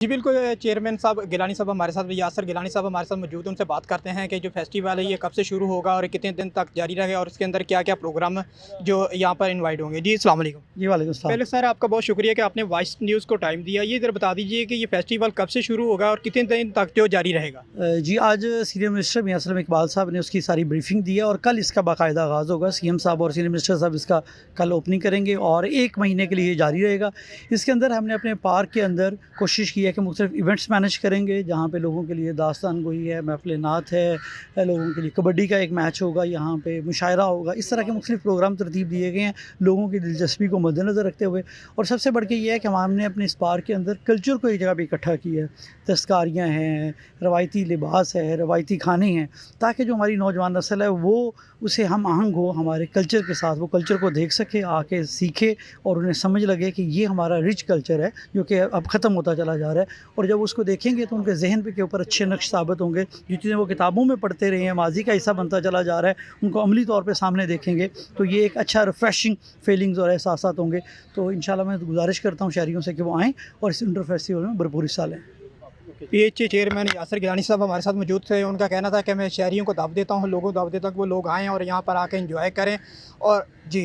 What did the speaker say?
जी बिल्कुल, चेयरमैन साहब गिलानी साहब हमारे साथ, यासर गिलानी साहब हमारे साथ मौजूद हैं। उनसे बात करते हैं कि जो फेस्टिवल है ये कब से शुरू होगा और कितने दिन तक जारी रहेगा और इसके अंदर क्या क्या प्रोग्राम जो यहाँ पर इनवाइट होंगे। जी अस्सलाम वालेकुम। जी वालेकुम सलाम। पहले सर आपका बहुत शुक्रिया कि आपने वॉइस न्यूज़ को टाइम दिया। ये इधर बता दीजिए कि ये फेस्टिवल कब से शुरू होगा और कितने दिन तक जो जारी रहेगा। जी आज सीनियर मिनिस्टर मियां असलम इकबाल साहब ने उसकी सारी ब्रीफिंग दी है और कल इसका बाकायदा आगाज़ होगा। सीएम साहब और सीनियर मिनिस्टर साहब इसका कल ओपनिंग करेंगे और 1 महीने के लिए जारी रहेगा। इसके अंदर हमने अपने पार्क के अंदर कोशिश की है कि मुख्तलिफ इवेंट्स मैनेज करेंगे, जहाँ पे लोगों के लिए दास्तान गोई है, महफ़िल नात है, लोगों के लिए कबड्डी का एक मैच होगा, यहाँ पे मुशायरा होगा। इस तरह के मुख्तलिफ प्रोग्राम तरतीब दिए गए हैं लोगों की दिलचस्पी को मद्देनज़र रखते हुए। और सबसे बढ़ के ये है कि हमने अपने इस पार्क के अंदर कल्चर को एक जगह पे इकट्ठा किया है। दस्तकारियाँ हैं, रवायती लिबास है, रवायती खाने हैं, ताकि जो हमारी नौजवान नस्ल है वो उसे हम आहंग हो हमारे कल्चर के साथ, वो कल्चर को देख सके, आके सीखे और उन्हें समझ लगे कि ये हमारा रिच कल्चर है जो कि अब ख़त्म होता चला जा रहा है। और जब उसको देखेंगे तो उनके जहन पे के ऊपर अच्छे नक्श साबित होंगे। जो चीज़ें वो किताबों में पढ़ते रहे हैं, माजी का हिस्सा बनता चला जा रहा है, उनको अमली तौर पे सामने देखेंगे तो ये एक अच्छा रिफ्रेशिंग फीलिंग्स और एहसासात होंगे। तो इंशाल्लाह मैं गुजारिश करता हूँ शहरियों से कि वो आएँ और इस इंटर फेस्टिवल में भरपूर हिस्सा लें। पीएचए चेयरमैन यासर गिलानी साहब हमारे साथ मौजूद थे। उनका कहना था कि मैं शहरियों को दावत देता हूँ, लोगों को दावत देता हूँ कि वो लोग आएँ और यहाँ पर आके एंजॉय करें। और जी